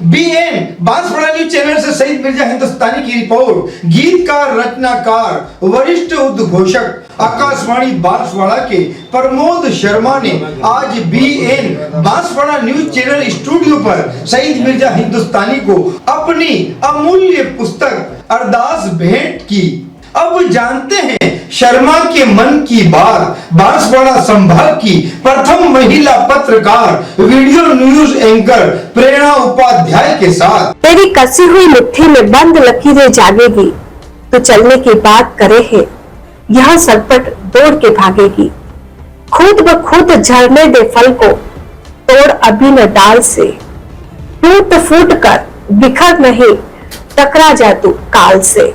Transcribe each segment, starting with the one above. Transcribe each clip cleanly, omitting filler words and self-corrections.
BN Banswara news channel से सईद मिर्जा हिंदुस्तानी की report. गीतकार, रचनाकार, वरिष्ठ उद्घोषक आकाशवाणी बांसवाड़ा के प्रमोद शर्मा ने आज BN Banswara news channel studio पर सईद मिर्जा हिंदुस्तानी को अपनी अमूल्य पुस्तक अरदास भेंट की। अब जानते हैं शर्मा के मन की बात। बांसवाड़ा संभाग की प्रथम महिला पत्रकार, वीडियो न्यूज एंकर प्रेरणा उपाध्याय के साथ। तेरी कसी हुई मिट्टी में बंद लकीरें जागेगी, तो चलने की बात करे है यह सरपट दौड़ के भागेगी। खुद ब खुद झरने दे फल को, तोड़ अभी न डाल से। टूट फूट कर बिखर नहीं, टकरा जा तू काल से।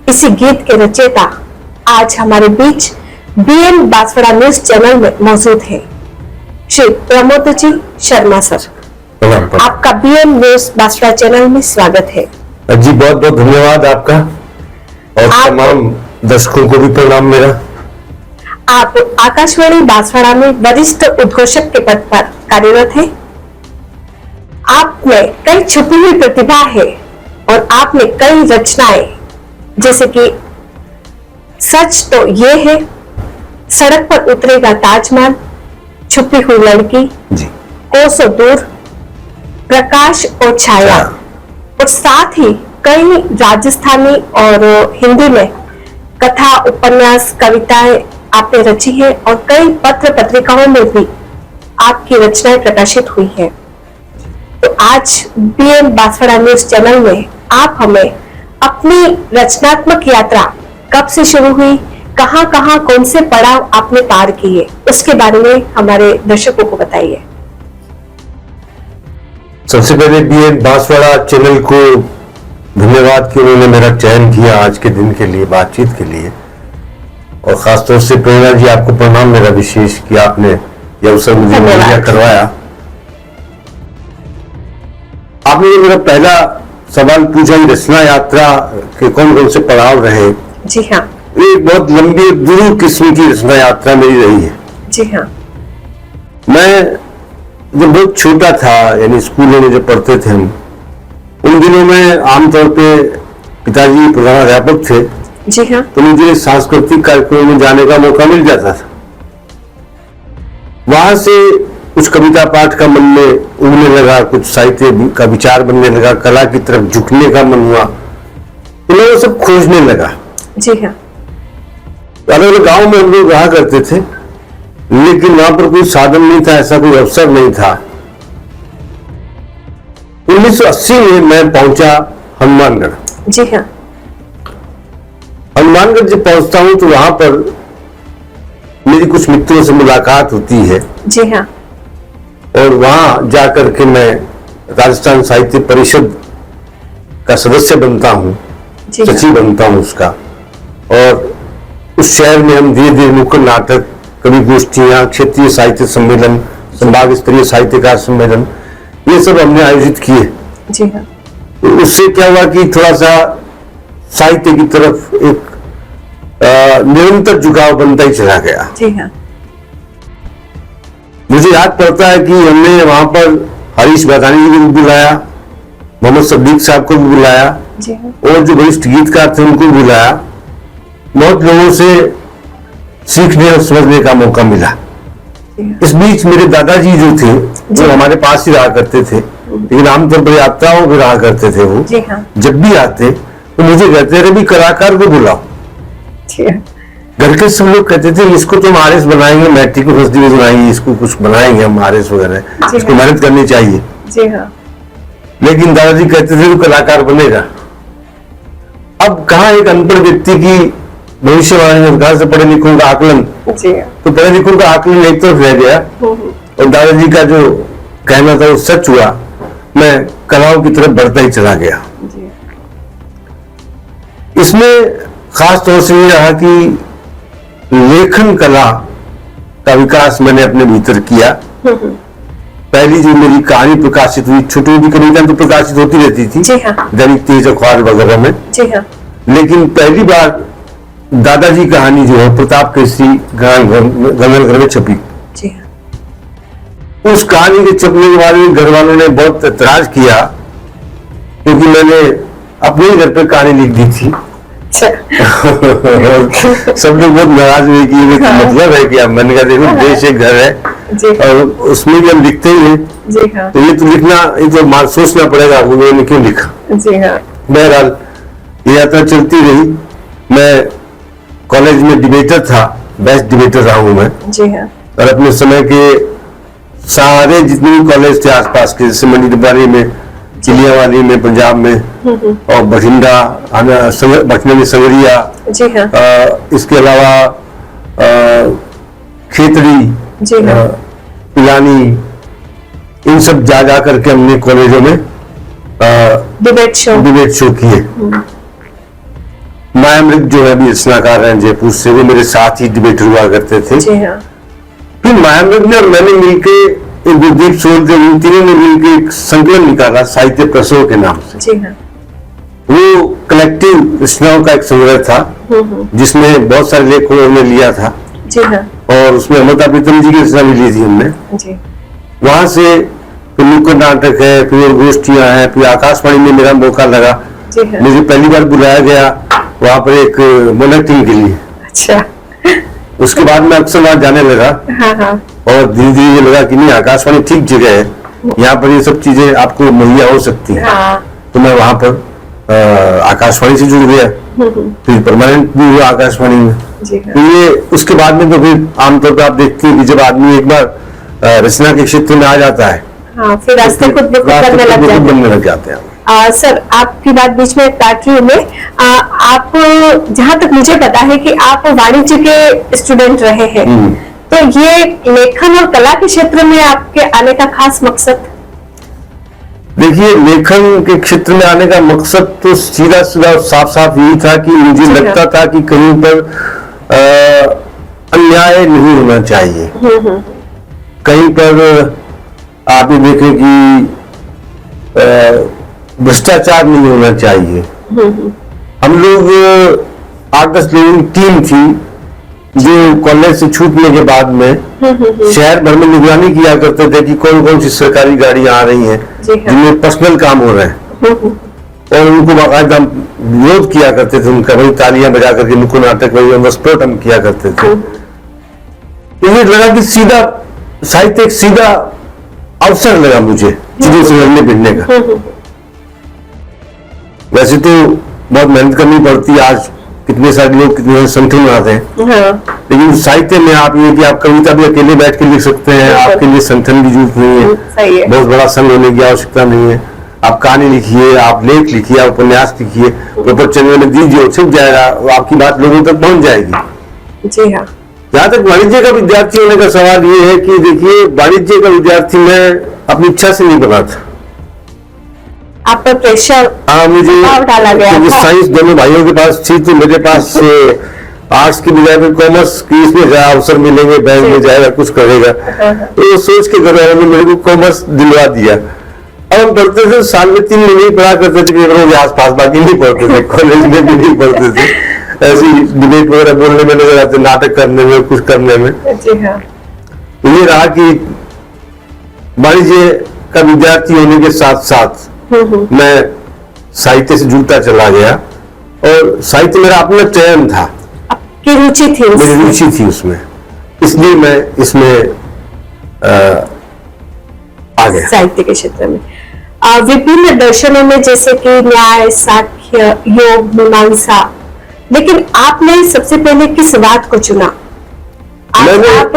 इसी गीत के रचयिता आज हमारे बीच बीएन बांसवाड़ा न्यूज चैनल में मौजूद है श्री प्रमोद जी शर्मा सर। आपका बीएन न्यूज बांसवाड़ा चैनल में स्वागत है जी। बहुत बहुत धन्यवाद आपका और तमाम दर्शकों को भी प्रणाम मेरा। आप आकाशवाणी बांसवाड़ा में वरिष्ठ उद्घोषक के पद पर कार्यरत हैं। आप में कई छुपी हुई प्रतिभा है और आपने कई रचनाएं, जैसे कि सच तो ये है, सड़क पर उतरेगा ताजमहल, छुपी हुई लड़की जी, कोसों दूर, प्रकाश और छाया, और साथ ही कई राजस्थानी और हिंदी में कथा, उपन्यास, कविताएं आपने रची है और कई पत्र पत्रिकाओं में भी आपकी रचनाएं प्रकाशित हुई है। तो आज बीएन बांसवाड़ा न्यूज चैनल में आप हमें अपनी रचनात्मक यात्रा कब से शुरू हुई, कहां कहां कौन से पड़ाव आपने पार किए, उसके बारे में हमारे दर्शकों को बताइए। सबसे पहले बीएन बांसवाड़ा चैनल को धन्यवाद कि उन्होंने मेरा चयन किया आज के दिन के लिए, बातचीत के लिए। और खासतौर से प्रेरणा जी, आपको प्रणाम मेरा विशेष कि आपने यह अवसर मुझे मुहैया करवाया। आपने मेरा पहला सवाल पूछा कि रचना यात्रा के कौन कौन से पड़ाव रहे। जी हाँ। एक बहुत लंबी दुरू किस्म की रचना यात्रा मेरी रही है। जी हाँ। मैं जब बहुत छोटा था, यानी स्कूलों में जब पढ़ते थे हम, उन दिनों में आमतौर पे पिताजी प्रधानाध्यापक थे। जी हाँ। तो मुझे सांस्कृतिक कार्यक्रमों में जाने का मौका मिल जाता था। वहां से कुछ कविता पाठ का मन में उगने लगा, कुछ साहित्य का विचार बनने लगा, कला की तरफ झुकने का मन हुआ, तो मैं वो सब खोजने लगा। जी हाँ। अलग अलग गाँव में हम लोग रहा करते थे, लेकिन वहां पर कोई साधन नहीं था, ऐसा कोई अवसर नहीं था। 1980 में मैं पहुंचा हनुमानगढ़। जी हाँ। हनुमानगढ़ जब पहुंचता हूं तो वहां पर मेरी कुछ मित्रों से मुलाकात होती है। जी हाँ। और वहां जाकर के मैं राजस्थान साहित्य परिषद का सदस्य बनता हूं, सचिव बनता हूं उसका। और उस शहर में हम धीरे धीरे नुक्कड़ नाटक, कवि गोष्ठियां, क्षेत्रीय साहित्य सम्मेलन, संभाग स्तरीय साहित्यकार सम्मेलन, ये सब हमने आयोजित किए। जी हाँ। तो उससे क्या हुआ कि थोड़ा सा साहित्य की तरफ एक निरंतर झुकाव बनता ही चला गया। जी हाँ। मुझे याद पड़ता है कि हमने वहां पर हरीश बैदानी जी को भी बुलाया, मोहम्मद सदीक साहब को भी बुलाया, और जो वरिष्ठ गीतकार थे उनको भी बुलाया। बहुत लोगों से सीखने और समझने का मौका मिला। इस बीच मेरे दादाजी जो थे वो हमारे पास ही रहा करते थे, लेकिन आमतौर पर यात्राओं में रहा करते थे वो। जब भी आते तो मुझे कहते रहे भी कलाकार को बुलाओ। घर के सब लोग कहते थे इसको तो हम आरएस बनाएंगे, मैट्रिक को फर्स्ट डिवीजन आएंगे, इसको कुछ बनाएंगे हम आरएस वगैरह, इसको मेहनत करनी चाहिए। जी हाँ। लेकिन दादाजी कहते थे वो कलाकार बनेगा। अब कहाँ एक अनपढ़ व्यक्ति की भविष्यवाणी, कहां से पढ़े लिखों का आकलन, तो पढ़े लिखों का आकलन एक तरफ रह गया और दादाजी का जो कहना था वो सच हुआ। मैं कलाओं की तरफ बढ़ता ही चला गया। इसमें खास तौर से ये रहा कि लेखन कला का विकास मैंने अपने भीतर किया। पहली जो मेरी कहानी प्रकाशित हुई, छोटी छोटी कविताएं तो प्रकाशित होती रहती थी दैनिक तेज अखबार वगैरह में, लेकिन पहली बार दादाजी कहानी जो है प्रताप केसरी गंगलघर में छपी। उस कहानी के छपने के बाद घर वालों ने बहुत ऐतराज किया क्योंकि मैंने अपने ही घर पे कहानी लिख दी थी। अच्छा। और सब लोग बहुत नाराज हुए कि ये हाँ। मतलब है क्या। मैंने कहा देखो देश एक घर है जी और उसमें भी हम लिखते ही हैं, जी हाँ तो ये तो लिखना, ये तो सोचना पड़ेगा उन्होंने क्यों लिखा। जी हाँ बहरहाल ये यात्रा चलती रही। मैं कॉलेज में डिबेटर था, बेस्ट डिबेटर रहा हूँ मैं। जी हाँ और अपने समय के सारे जितने भी कॉलेज थे आसपास के, जैसे मंडी डिब्बारी में, चिलियावाली में पंजाब में, और बठिंडा, बठिंडा में संगरिया, जी हाँ इसके अलावा खेतड़ी, जी हाँ पिलानी, इन सब जा जा करके हमने कॉलेजों में डिबेट शो किए। मायामृग जो है अभी रचनाकार हैं जयपुर से, वो मेरे साथ ही डिबेटर हुआ करते थे। जी हाँ फिर मायामृग ने और मैंने मिलके, एक गुरदीप सोल थे, उन तीनों ने मिलकर एक संकलन निकाला साहित्य प्रसव के नाम से। जी हाँ वो कलेक्टिव रचनाओं का एक संग्रह था जिसमें बहुत सारे लेखों ने लिया था, जी हाँ और उसमें अमृता प्रीतम जी की रचना भी ली थी हमने। जी वहां से फिर नुक्कड़ नाटक है, फिर और गोष्ठियां हैं, फिर आकाशवाणी में मेरा मौका लगा। जी हाँ मुझे पहली बार बुलाया गया वहां पर एक मोनोक्टिंग के लिए। अच्छा उसके बाद मैं अक्सर वहां जाने लगा, हाँ हाँ और धीरे धीरे ये लगा कि नहीं, आकाशवाणी ठीक जगह है, यहाँ पर ये सब चीजें आपको मुहैया हो सकती हैं। हाँ तो मैं वहां पर आकाशवाणी से जुड़ गया, फिर परमानेंट भी हुआ आकाशवाणी में। जी हाँ तो ये उसके बाद में तो फिर आमतौर पर आप देखते हैं कि जब आदमी एक बार रचना के क्षेत्र में आ जाता है, हाँ फिर रास्ते खुद ब खुद रास्ते करने खुद लग ब खुद जाते हैं। बनने लग जाते हैं। सर आपकी बात बीच में काट रही हूँ मैं। आप, जहाँ तक मुझे पता है कि आप वाणिज्य के स्टूडेंट रहे हैं, तो ये लेखन और कला के क्षेत्र में आपके आने का खास मकसद? देखिए, लेखन के क्षेत्र में आने का मकसद तो सीधा सीधा साफ साफ यही था कि मुझे जी हाँ। लगता था कि कहीं पर अन्याय नहीं होना चाहिए। कहीं पर आप ये देखें कि भ्रष्टाचार नहीं होना चाहिए। हम लोग 8-10 लोगों की टीम थी जो कॉलेज से छूटने के बाद में शहर भर में निगरानी किया करते थे कि कौन कौन सी सरकारी गाड़ियां आ रही हैं जी हाँ। जिनमें पर्सनल काम हो रहे हैं, और उनको बाकायदा विरोध किया करते थे उनका। वही तालियां बजा करके नुक्कड़ नाटक, वही ऑन द स्पॉट हम किया करते थे। मुझे लगा कि सीधा साहित्य एक सीधा अवसर लगा मुझे चीजों से लड़ने भिड़ने का। वैसे तो बहुत मेहनत करनी पड़ती है, आज कितने सारे लोग कितने संगठन बनाते हैं, हाँ लेकिन साहित्य में आप ये कि आप कविता भी अकेले बैठ के लिख सकते हैं, आपके लिए संगठन की जरूरत नहीं है, सही है। बहुत बड़ा संघ होने की आवश्यकता नहीं है। आप कहानी लिखिए, आप लेख लिखिए, आप उपन्यास लिखिए, पेपर चैनल में दीजिए, छप जाएगा, आपकी बात लोगों तक पहुंच जाएगी। जी हाँ जहां तक वाणिज्य का विद्यार्थी होने का सवाल ये है कि देखिए, वाणिज्य का विद्यार्थी मैं अपनी इच्छा से नहीं बना था। आप पर प्रेशर मुझे डाला गया क्योंकि था। साइंस दोनों भाइयों के पास थी, तो मेरे पास आर्ट्स की बजाय में कॉमर्स की, इसमें ज्यादा अवसर मिलेंगे, बैंक में जाएगा, कुछ करेगा, तो सोच के घर वालों ने मेरे को कॉमर्स दिलवा दिया। अब हम पढ़ते थे, साल में 3 महीने पढ़ा करते थे पेपरों के आसपास, बाकी नहीं पढ़ते थे, कॉलेज में भी नहीं पढ़ते थे। ऐसी डिबेट वगैरह बोलने में नजर आते, नाटक करने में, कुछ करने में। जी हाँ ये रहा कि वाणिज्य का विद्यार्थी होने के साथ साथ मैं साहित्य से जुड़ता चला गया, और साहित्य मेरा अपना चयन था, आपकी रुचि थी मेरी रुचि थी उसमें, इसलिए मैं इसमें आ गया। साहित्य के क्षेत्र में विभिन्न दर्शनों में, जैसे कि न्याय, साक्ष्य, योग, मीमांसा, लेकिन आपने सबसे पहले किस बात को चुना? आप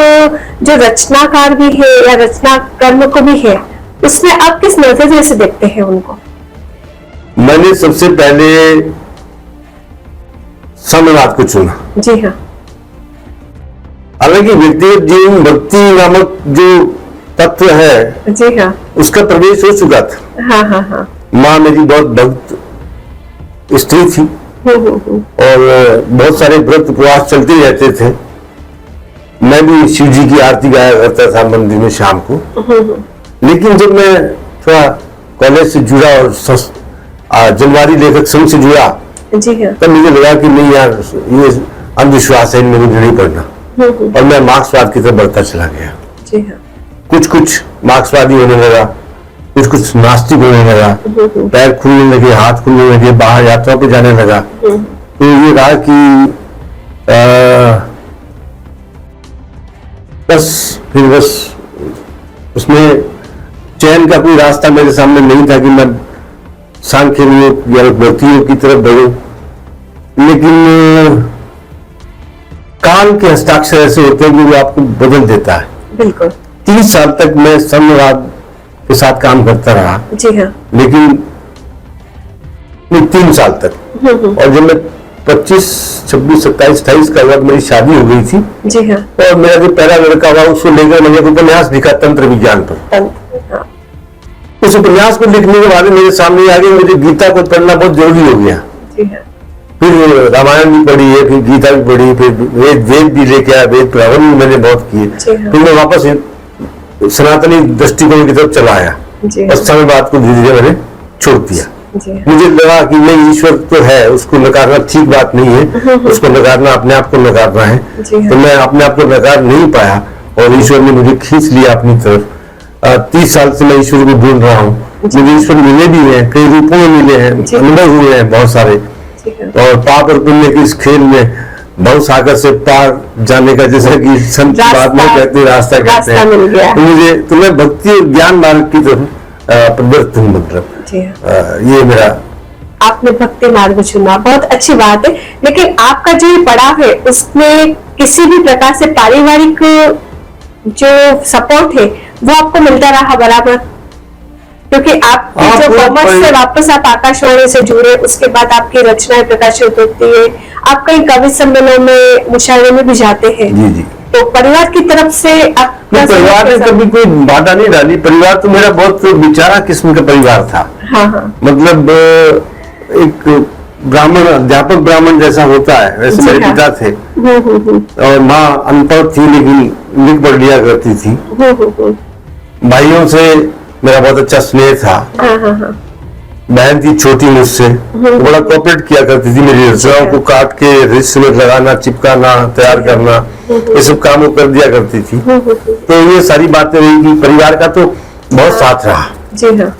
जो रचनाकार भी है या रचना कर्म को भी है, उसमें आप किस नजरिए से देखते हैं उनको? मैंने सबसे पहले साम्यवाद को चुना। जी हाँ हालांकि व्यक्तिगत जीवन भक्ति नामक जो तत्व है, जी हाँ उसका प्रवेश हो चुका था। हाँ हाँ हाँ माँ मेरी बहुत भक्त स्त्री थी, और बहुत सारे व्रत उपवास चलते रहते थे। मैं भी शिव जी की आरती गाया करता था मंदिर में शाम को। लेकिन जब मैं थोड़ा कॉलेज से जुड़ा और जनवारी लेखक संघ से जुड़ा, जी हाँ तब मुझे लगा कि नहीं यार, ये अंधविश्वास है, इनमें मुझे नहीं पढ़ना, और मैं मार्क्सवाद की तरफ बढ़ता चला गया। जी हाँ कुछ मार्क्सवादी होने लगा, कुछ कुछ नास्तिक होने लगा, पैर खुलने लगे, हाथ खुलने लगे, बाहर यात्रा पे जाने लगा। तो ये रहा कि बस उसमें चैन का कोई रास्ता मेरे सामने नहीं था कि मैं सांख्य योग या भक्ति योग की तरफ बढ़ूं। लेकिन काल के हस्ताक्षर ऐसे होते हैं कि वो आपको बदल देता है। बिल्कुल। 30 साल तक मैं साम्यवाद के साथ काम करता रहा। जी हाँ। लेकिन 3 साल तक, और जब मैं 25, 26, 27, 28 का वक्त मेरी शादी हो गई थी। जी हाँ। और मेरा जो पहला लड़का हुआ उसको लेकर मैंने एक उपन्यास लिखा तंत्र विज्ञान पर। उस उपन्यास को लिखने के बाद मेरे सामने आ गया मुझे गीता को पढ़ना बहुत जरूरी हो गया। जी हाँ। फिर रामायण भी पढ़ी है, फिर गीता भी पढ़ी, फिर वेद भी लेके आया, वेद प्रवचन भी मैंने बहुत किए। फिर मैं वापस सनातनी दृष्टिकोण की तरफ चला आया। और साम्यवाद को धीरे धीरे मैंने छोड़ दिया। मुझे लगा कि नहीं, ईश्वर तो है, उसको नकारना ठीक बात नहीं है, उसको नकारना अपने आप को नकारना है। तो मैं अपने आप को नकार नहीं पाया और ईश्वर ने मुझे खींच लिया अपनी तरफ। 30 साल से मैं ईश्वर को ढूंढ रहा हूँ। मुझे ईश्वर मिले भी हैं, कई रूपों में मिले हैं, अनुभव हुए हैं बहुत सारे। और पाप और पुण्य के इस खेल में भव सागर से पार जाने का, जैसा कि संत बात में कहते हैं, रास्ता कहते हैं। तो मैं भक्ति और ज्ञान मार्ग की तरफ प्रवृत्त हूँ। मतलब ये मेरा, आपने भक्ति मार्ग चुना, बहुत अच्छी बात है। लेकिन आपका जो ये पड़ाव है उसमें किसी भी प्रकार से पारिवारिक जो सपोर्ट है वो आपको मिलता रहा बराबर? क्योंकि आपकी जो कॉमर्स से वापस आप आकाशवाणी से जुड़े, उसके बाद आपकी रचनाएं प्रकाशित होती है, आप कई कवि सम्मेलनों में, मुशायरे में भी जाते हैं। जी जी। तो परिवार की तरफ से आप, परिवार ने कभी कोई बाधा नहीं डाली। परिवार तो मेरा बहुत बेचारा किस्म का परिवार था। हाँ हाँ। मतलब एक ब्राह्मण, अध्यापक ब्राह्मण जैसा होता है वैसे मेरे पिता थे। और माँ अनपढ़ थी लेकिन लिख पढ़ लिया करती थी। भाइयों से मेरा बहुत अच्छा स्नेह था। बहन थी छोटी मुझसे, बड़ा कोऑपरेट किया करती थी। मेरी रचनाओं को काट के रिश्ते में लगाना, चिपकाना, तैयार करना, ये सब काम वो कर दिया करती थी। तो ये सारी बातें रही कि परिवार का तो बहुत साथ रहा। जी हाँ,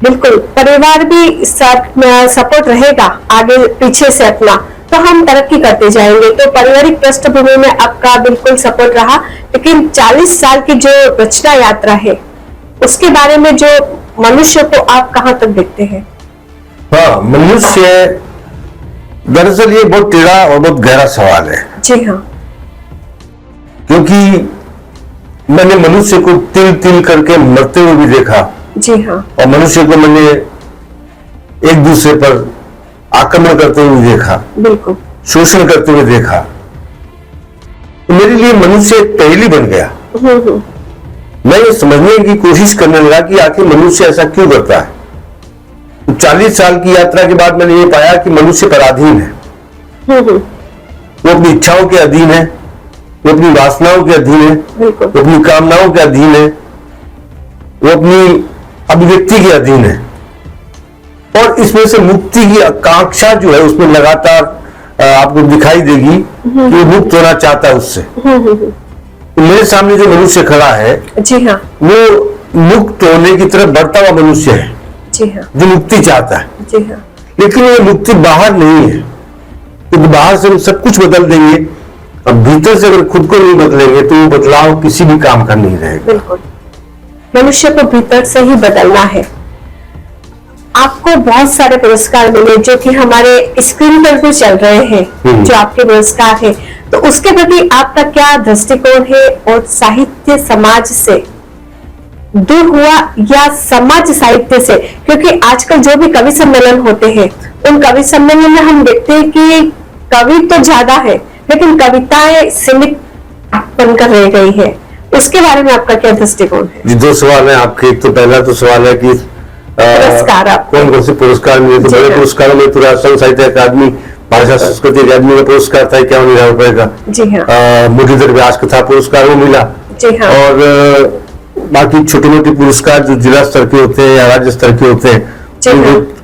बिल्कुल। परिवार भी सपोर्ट रहेगा आगे पीछे से अपना, तो हम तरक्की करते जाएंगे। तो पारिवारिक पृष्ठभूमि में आपका बिल्कुल सपोर्ट रहा। लेकिन 40 साल की जो रचना यात्रा है उसके बारे में, जो मनुष्य को आप कहां तक देखते हैं? हाँ, मनुष्य, दरअसल ये बहुत टेढ़ा और बहुत गहरा सवाल है। जी हाँ। क्योंकि मैंने मनुष्य को तिल तिल करके मरते हुए भी देखा। जी हाँ। और मनुष्य को मैंने एक दूसरे पर आक्रमण करते हुए देखा, बिल्कुल, शोषण करते हुए देखा। तो मेरे लिए मनुष्य एक पहेली बन गया। मैं ये समझने की कोशिश करने लगा कि आखिर मनुष्य ऐसा क्यों करता है। तो 40 साल की यात्रा के बाद मैंने ये पाया कि मनुष्य पराधीन है। वो अपनी इच्छाओं के अधीन है, वो अपनी वासनाओं के अधीन है, वो अपनी कामनाओं के अधीन है, वो अपनी अभिव्यक्ति के अधीन है। और इसमें से मुक्ति की आकांक्षा जो है उसमें लगातार आपको दिखाई देगी कि वो मुक्त होना चाहता है उससे। तो मेरे सामने जो मनुष्य खड़ा है, जी हाँ, वो मुक्त होने की तरफ बढ़ता हुआ मनुष्य है। जी हाँ, जो मुक्ति चाहता है। जी हाँ। लेकिन ये मुक्ति बाहर नहीं है, क्योंकि बाहर से हम सब कुछ बदल देंगे, अब भीतर से अगर खुद को नहीं बदलेंगे तो वो बदलाव किसी भी काम का नहीं रहेगा। बिल्कुल, मनुष्य को भीतर से ही बदलना है। आपको बहुत सारे पुरस्कार मिले जो कि हमारे स्क्रीन पर भी चल रहे हैं, जो आपके पुरस्कार है, तो उसके प्रति आपका क्या दृष्टिकोण है? और साहित्य समाज से दूर हुआ या समाज साहित्य से? क्योंकि आजकल जो भी कवि सम्मेलन होते हैं, उन कवि सम्मेलन में हम देखते हैं कि कवि तो ज्यादा है लेकिन कविताएं सीमित बनकर रह गई है। उसके बारे में आपका क्या दृष्टिकोण है? जी, 2 सवाल है आपके। एक तो पहला तो सवाल है कि पुरस्कार कौन कौन से पुरस्कार मिले। तो बड़े पुरस्कारों में तो राष्ट्रीय साहित्य अकादमी, भाषा संस्कृति अकादमी का पुरस्कार था 51,000 रुपए का। जी हाँ। मुरलीधर व्यास कथा पुरस्कार वो मिला। जी हाँ। और बाकी छोटे मोटे पुरस्कार जो जिला स्तर के होते हैं या राज्य स्तर के होते हैं,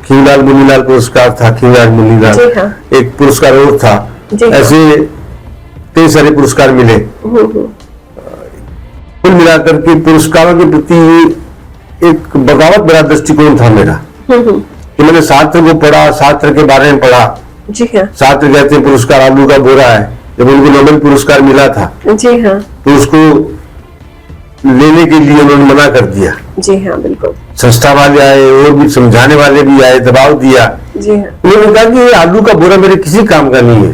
खींगलाल मुनीलाल पुरस्कार था, खींगलाल मुनीलाल। एक पुरस्कार और था। ऐसे कई सारे पुरस्कार मिले। कुल मिलाकर के पुरस्कारों के प्रति एक बगावत भरा दृष्टिकोण था मेरा कि मैंने सार्त्र को पढ़ा, सार्त्र के बारे में पढ़ा। जी हाँ। सार्त्र कहते हैं पुरस्कार आलू का बोरा है। जब उनको नोबेल पुरस्कार मिला था जी हाँ। तो उसको लेने के लिए उन्होंने मना कर दिया। जी हाँ, बिल्कुल। संस्था वाले आए और भी समझाने वाले भी आए, दबाव दिया। जी हाँ। उन्होंने कहा कि ये आलू का बोरा मेरे किसी काम का नहीं है।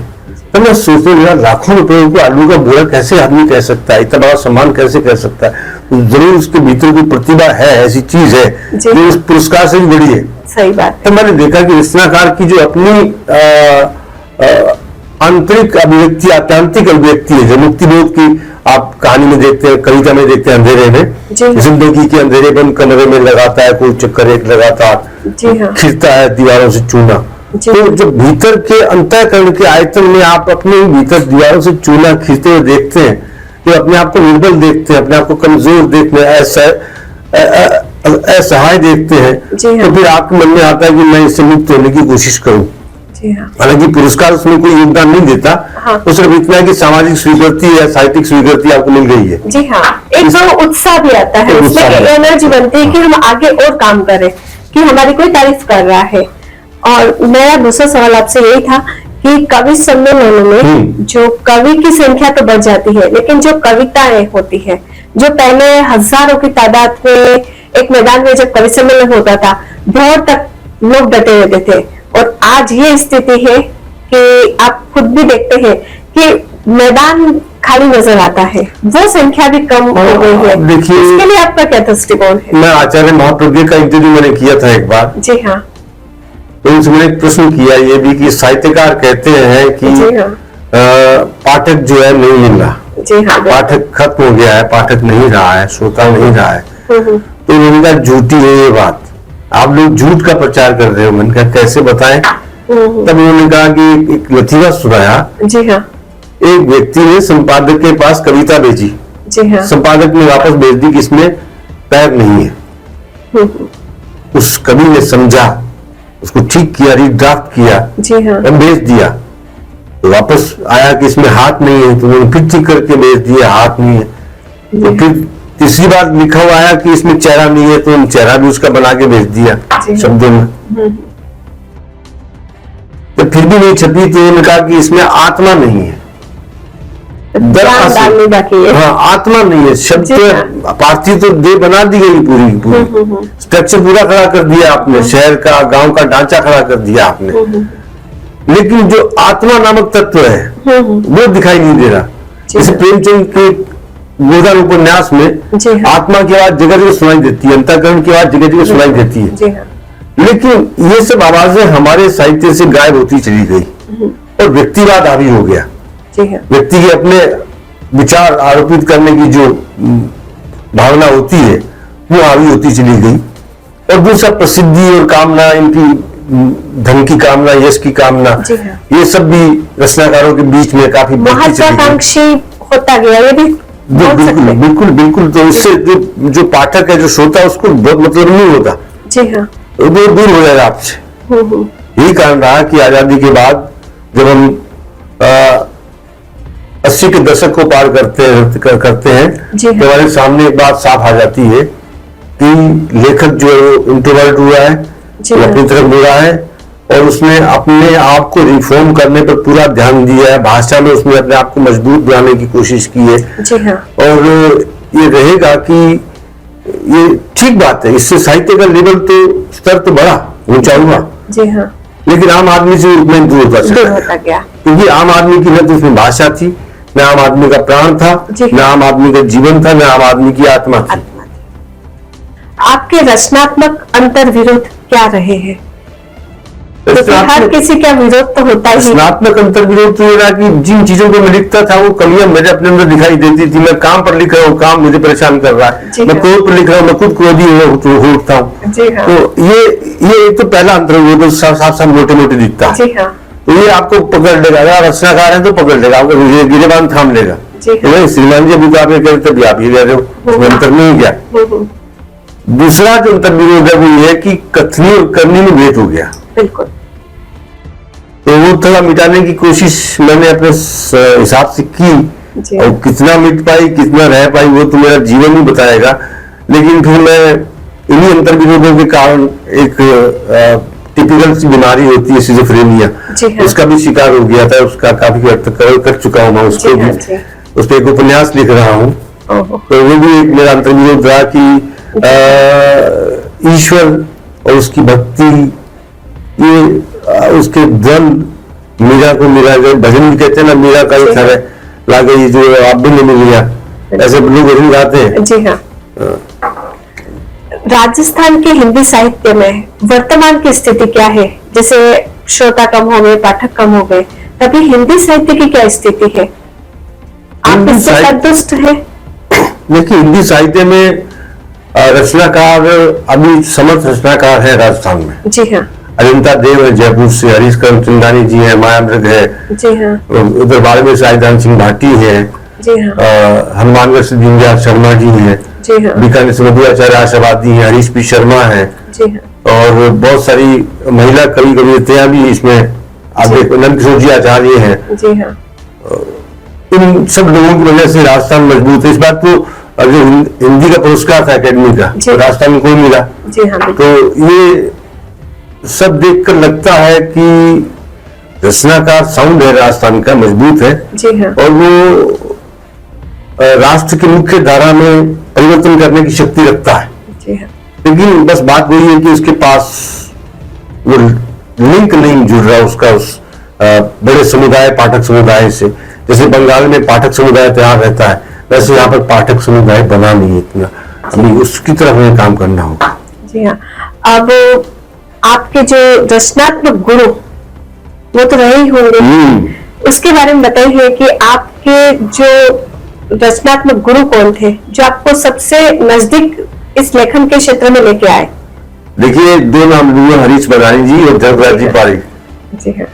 तो मैं सोचने लगा लाखों रुपए को आलू का बोरा कैसे आदमी कह सकता है, इतना बड़ा सम्मान कैसे कह सकता है। जरूर उसके भीतर कोई प्रतिभा है, ऐसी चीज है जो उस पुरस्कार से भी बड़ी है। सही बात। तो मैंने देखा कि रचनाकार की जो अपनी आंतरिक अभिव्यक्ति, आत्यांतिक अभिव्यक्ति है, जो मुक्तिबोध की आप कहानी में देखते हैं, कविता में देखते हैं, अंधेरे में जिंदगी के अंधेरे बंद कमरे में लगाता है कोई चक्कर एक लगातार, खिरता है दीवारों से चूना। तो जब भीतर के अंतःकरण के आयतन में आप अपने ही भीतर दीवारों से चूना खींचते हुए देखते हैं, तो अपने आप को निर्बल देखते हैं, अपने आप को कमजोर देखते हैं, असहाय देखते हैं, तो फिर आपके मन में आता है कि मैं इससे मुक्त होने की कोशिश करूं। हालांकि पुरस्कार उसमें कोई योगदान नहीं देता। हाँ। तो सिर्फ इतना है कि सामाजिक स्वीकृति या साहित्यिक स्वीकृति आपको मिल गई है। जी हाँ, एक तो उत्साह भी आता है, उसमें एनर्जी बनती है कि हम आगे और काम करें, कि हमारी कोई तारीफ कर रहा है। और मेरा दूसरा सवाल आपसे यही था कि कवि सम्मेलनों में जो कवि की संख्या तो बढ़ जाती है, लेकिन जो कविताएं होती है, जो पहले हजारों की तादाद में एक मैदान में जब कवि सम्मेलन होता था, भोर तक लोग डटे रहते थे, और आज ये स्थिति है कि आप खुद भी देखते हैं कि मैदान खाली नजर आता है, वो संख्या भी कम हो गई है। देखिए, इसके लिए आपका क्या दृष्टिकोण है? मैं आचार्य महाप्रज्ञ का इंटरव्यू मैंने किया था एक बार। जी हाँ। तो उनसे मैंने एक प्रश्न किया ये भी कि साहित्यकार कहते हैं कि हाँ। पाठक जो है नहीं मिल रहा। जी हाँ। पाठक खत्म हो गया है, पाठक नहीं रहा है, श्रोता नहीं रहा है। तो उन्होंने कहा झूठी है ये बात, आप लोग झूठ का प्रचार कर रहे हो। मैंने कहा कैसे बताएं? तब उन्होंने कहा कि एक लतीफा सुनाया। जी हाँ। एक व्यक्ति ने संपादक के पास कविता भेजी। जी हाँ। संपादक ने वापस भेज दी कि इसमें पैर नहीं है। उस कवि ने समझा, उसको ठीक किया, रीड्राफ्ट किया। जी हाँ। और भेज दिया। तो वापस आया कि इसमें हाथ नहीं है, तो उन्होंने फिर ठीक करके भेज दिया, हाथ नहीं है। तो फिर तीसरी बार लिखा हुआ आया कि इसमें चेहरा नहीं है, तो चेहरा भी उसका बना के भेज दिया शब्दों में। तो फिर भी नहीं छपी, तो उन्होंने कहा कि इसमें आत्मा नहीं है, हाँ आत्मा नहीं है। शब्द पार्थी तो देह बना दी गई पूरी स्ट्रक्चर पूरा खड़ा कर दिया आपने, शहर का गांव का ढांचा खड़ा कर दिया आपने, लेकिन जो आत्मा नामक तत्व है वो दिखाई नहीं दे रहा। जैसे प्रेमचंद के गोदान उपन्यास में आत्मा की आवाज जगह जगह सुनाई देती है, अंतःकरण की आवाज जगह जगह सुनाई देती है, लेकिन ये सब आवाजें हमारे साहित्य से गायब होती चली गई और व्यक्तिवाद हावी हो गया। व्यक्ति के अपने विचार आरोपित करने की जो भावना होती है वो हावी होती चली गई। और दूसरा प्रसिद्धि और कामना, इनकी धन की कामना, यश की कामना, ये सब भी रचनाकारों के बीच में काफी महत्वाकांक्षी होता गया। ये भी बिल्कुल बिल्कुल बिल्कुल। तो इससे जो पाठक है, जो श्रोता, उसको बहुत मतलब नहीं होता। जी हाँ। वो दूर हो जाएगा आपसे। यही कारण रहा कि आजादी के बाद जब हम 80 के दशक को पार करते हैं तो हमारे सामने एक बात साफ आ जाती है कि लेखक जो इंट्रोवर्ट हुआ है, वो अपनी तरफ मुड़ रहा है और उसने अपने आप को रिफॉर्म करने पर पूरा ध्यान दिया है। भाषा में उसने अपने आप को मजबूत बनाने की कोशिश की है। जी हाँ। और ये रहेगा कि ये ठीक बात है, इससे साहित्य का लेवल तो स्तर तो बढ़ा, ऊंचा हुआ। जी हाँ। लेकिन आम आदमी से उतना ही दूर होता गया, क्योंकि आम आदमी की न तो उसमें भाषा थी, न आम आदमी का प्राण था, न आम आदमी का जीवन था, न आम आदमी की आत्मा थी। आपके रचनात्मक अंतर विरोध क्या रहे हैं? तो हर किसी का विरोध तो होता ही। रचनात्मक अंतर विरोध तो ये रहा कि जिन चीजों को मैं लिखता था वो कमियां मेरे अपने अंदर दिखाई देती थी। मैं काम पर लिख रहा हूँ, काम मुझे परेशान कर रहा है। मैं क्रोध पर लिख रहा हूँ, मैं खुद क्रोधी उठता हूँ। तो ये एक तो पहला अंतर विरोध साफ साफ मोटे मोटे दिखता है। तो ये आपको पकड़ लेगा, अगर रचनाकार है तो पकड़ लेगा, आपको गिरेबान थाम लेगा। श्रीमान जी अभी तो आप ये कह रहे थे, आप ये कह रहे हो, अंतर नहीं गया। दूसरा जो अंतर विरोध है वो ये है कि कथनी और करनी में भेद हो गया। बिल्कुल। तो वो थोड़ा मिटाने की कोशिश मैंने अपने हिसाब से की, और कितना मिट पाई, कितना रह पाई, वो तो मेरा जीवन ही बताएगा। लेकिन फिर मैं इन्हीं अंतर्विरोधों के कारण एक टिपिकल सी बीमारी होती है सिजोफ्रेनिया, जी हाँ। उसका भी शिकार हो गया था। उसका काफी हद तक कर चुका हूँ मैं उसको जी हाँ, भी। जी। उस पर एक उपन्यास लिख रहा हूँ। ओहो। तो वो भी एक मेरा अंतर्विरोध रहा कि ईश्वर और उसकी भक्ति, ये उसके द्वंद, मीरा को मीरा, जो भजन भी कहते हैं ना, मीरा का ही था लागे ये जो आप भी नहीं मिल गया, ऐसे लोग भजन गाते हैं। जी हाँ। राजस्थान के हिंदी साहित्य में वर्तमान की स्थिति क्या है? जैसे श्रोता कम हो गए, पाठक कम हो गए, तभी हिंदी साहित्य की क्या स्थिति है? आप हिंदी इससे साहित्य- संतुष्ट हैं? देखिए, हिंदी साहित्य में रचनाकार अभी समर्थ रचनाकार है राजस्थान में। जी हाँ, अरिंता देव है जयपुर से, हरीश चंदानी जी है, मायामृग है, जी हाँ, उधर बाड़मेर से राजधान सिंह भाटी है, जी हाँ, हनुमानगढ़ से दीनदयाल शर्मा जी है, जी हाँ, बीकानेर से मधुआचार्य आशावादी है, हरीश पी शर्मा है, जी हाँ, और बहुत सारी महिला कवि कवियत्रियां भी इसमें आगे, नंद किशोर जी आचार्य हैं। जी हाँ, इन सब लोगों की वजह से राजस्थान मजबूत है। इस बात को जो हिंदी का पुरस्कार था एकेडमी का, जी। तो राजस्थान में कोई मिला। जी हाँ, तो ये सब देखकर लगता है कि रचनाकार साउंड है राजस्थान का, मजबूत है, जी हाँ, और वो राष्ट्र की मुख्य धारा में परिवर्तन करने की शक्ति रखता है। जी हाँ, लेकिन बस बात वही है कि उसके पास वो लिंक नहीं जुड़ रहा उसका उस बड़े समुदाय, पाठक समुदाय से। जैसे बंगाल में पाठक समुदाय तैयार रहता है, वैसे यहाँ पर पाठक समुदाय बना नहीं है इतना। अभी उसकी तरफ हमें काम करना होगा। जी हाँ। अब आपके जो रचनात्मक गुरु, वो तो रहे ही होंगे, उसके बारे में बताइए कि आपके जो रचनात्मक गुरु कौन थे, जो आपको सबसे नजदीक इस लेखन के क्षेत्र में लेके आए? देखिए, दो नाम लूंगा, हरीश बदानी जी और जनकराज जी पारिक। जी हाँ,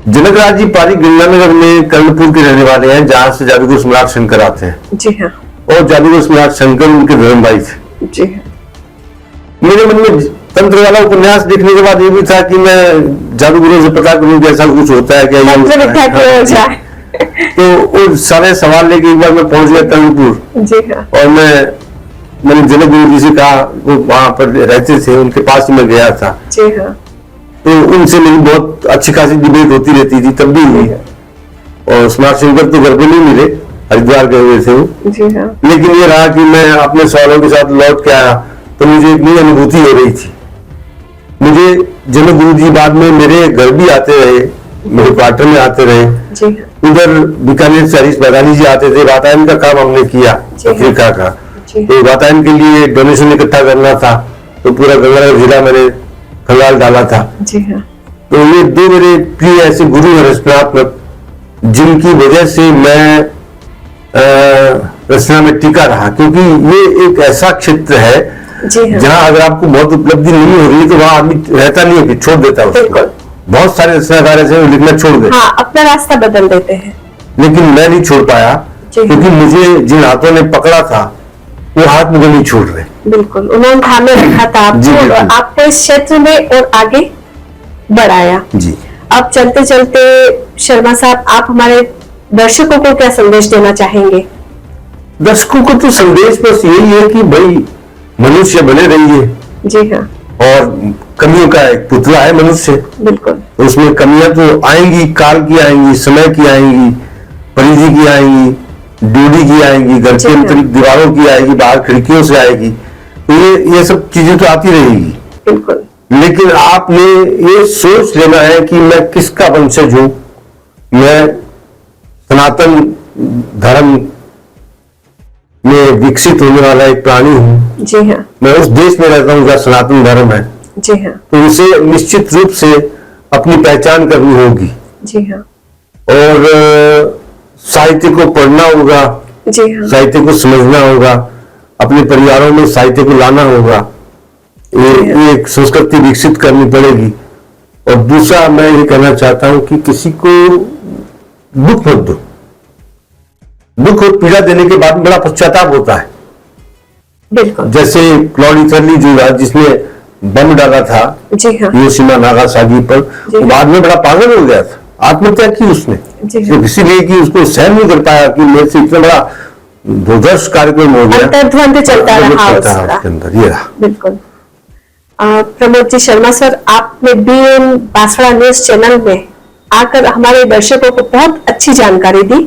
जनकराज जी पारिक गंगानगर में कर्णपुर के रहने वाले हैं, जहां से जादूगर सम्राट शंकर आते हैं, जी हाँ, और जादूगर सम्राट शंकर उनके धर्म भाई थे। जी हाँ, मेरे मन में तंत्र वाला उपन्यास देखने के बाद ये भी था कि मैं जादूगरों से पता करूं कि ऐसा कुछ होता है क्या, या तंत्र विद्या की ओर जाए। तो वो सारे सवाल लेके एक बार मैं पहुंच गया कर्णपुर, जी हाँ, और मैंने जनक गुरु जी से कहा, वो वहां पर रहते थे, उनके पास ही मैं गया था। जी हाँ, तो उनसे मेरी बहुत अच्छी खासी डिबेट होती रहती थी, तब भी हुई। और स्मार्ट शंकर तो घर पे नहीं मिले, हरिद्वार गए हुए थे वो। जी हाँ, लेकिन ये रहा कि मैं अपने सवालों के साथ लौट के आया तो मुझे एक नई अनुभूति हो रही थी। मुझे जनक गुरु जी बाद में मेरे घर भी आते रहे, मेरे क्वार्टर में आते रहे। जी हाँ, उधर बीकानेर से हरीश बदानी जी आते थे, वातायन का काम हमने किया, जी हाँ। अफ्रीका का। जी तो वातायन के लिए डोनेशन इकट्ठा करना था, तो पूरा गंगानगर जिला मैंने खंगाल डाला था। जी हाँ, तो ये दो मेरे प्रिय ऐसे गुरु हैं रचनात्मक, जिनकी वजह से मैं रचना में टिका रहा, क्योंकि ये एक ऐसा क्षेत्र है जी हाँ, जहां अगर आपको बहुत उपलब्धि नहीं हो रही तो वहां आदमी रहता नहीं है, कि छोड़ देता है उसको। बिल्कुल। बहुत सारे रचनाकार ऐसे हैं, लिखना छोड़ गए, हाँ, अपना रास्ता बदल देते हैं। लेकिन मैं नहीं छोड़ पाया, जी। क्योंकि मुझे जिन हाथों ने पकड़ा था वो हाथ मुझे नहीं छोड़ रहे। बिल्कुल, उन्होंने थामे रखा था जी, आपको, बिल्कुल। और आपको इस क्षेत्र में और आगे बढ़ाया। जी, अब चलते चलते शर्मा साहब, आप हमारे दर्शकों को क्या संदेश देना चाहेंगे? दर्शकों को तो संदेश बस यही है कि भाई मनुष्य बने रहिए, जी हाँ, और कमियों का एक पुतला है मनुष्य, बिल्कुल, उसमें कमियां तो आएंगी, काल की आएंगी, समय की आएंगी, परिधि की आएंगी, ड्यूटी की आएंगी, घर जी के हाँ। अंतरिक दीवारों की आएगी, बाहर खिड़कियों से आएगी। तो ये सब चीजें तो आती रहेगी, बिल्कुल, लेकिन आपने ये सोच लेना है कि मैं किसका वंशज हूं। मैं सनातन धर्म में विकसित होने वाला एक प्राणी हूं। जी हाँ, मैं उस देश में रहता हूं जहाँ सनातन धर्म है, जी हाँ, तो उसे निश्चित रूप से अपनी पहचान करनी होगी, जी हाँ, और साहित्य को पढ़ना होगा, जी हाँ, साहित्य को समझना होगा, अपने परिवारों में साहित्य को लाना होगा। ये एक संस्कृति विकसित करनी पड़ेगी। और दूसरा मैं ये कहना चाहता हूं कि किसी को दुख मत दो। दुख और पीड़ा देने के बाद बड़ा पश्चाताप होता है। बिल्कुल, जैसे क्लॉड ईथरली जो है, जिसने बम डाला था जी हाँ, हिरोशिमा नागासाकी पर, जी। वो बाद में बड़ा पागल हो गया था, आत्महत्या की उसने, जी। सिर्फ इसीलिए कि उसको सहन नहीं कर पाया कि मेरे से इतना बड़ा दूरदर्श कार्यक्रम हो गया, अंतर्ध्वनि चलता रहा उसका। उसके अंदर ये रहा। बिल्कुल। प्रमोद जी शर्मा सर, आपने बीएन बांसवाड़ा न्यूज चैनल में आकर हमारे दर्शकों को बहुत अच्छी जानकारी दी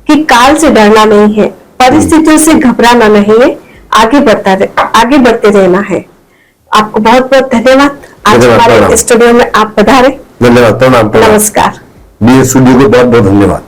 कि काल से डरना नहीं है, परिस्थितियों से घबराना नहीं है, आगे बढ़ते रहना है। आपको बहुत बहुत धन्यवाद। आज हमारे स्टूडियो में आप पधारे। धन्यवाद। नमस्कार। बी स्टूडियो को बहुत बहुत धन्यवाद।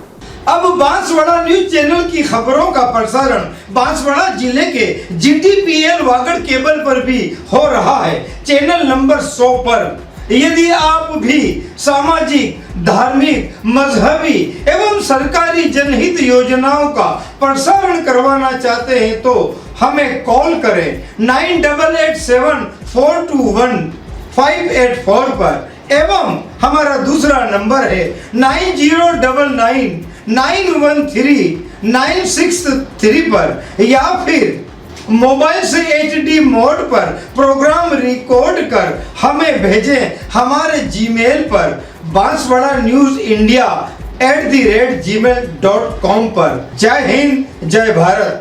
अब बांसवाड़ा न्यूज चैनल की खबरों का प्रसारण बांसवाड़ा जिले के GTPL वागड़ केबल पर भी हो रहा है, चैनल नंबर 100 पर। यदि आप भी सामाजिक, धार्मिक, मजहबी एवं सरकारी जनहित योजनाओं का प्रसारण करवाना चाहते हैं तो हमें कॉल करें 9887421584 पर, एवं हमारा दूसरा नंबर है 9099913963 पर, या फिर मोबाइल से HD मोड पर प्रोग्राम रिकॉर्ड कर हमें भेजें हमारे जीमेल पर banswada.news.india@gmail.com पर। जय हिंद, जय भारत।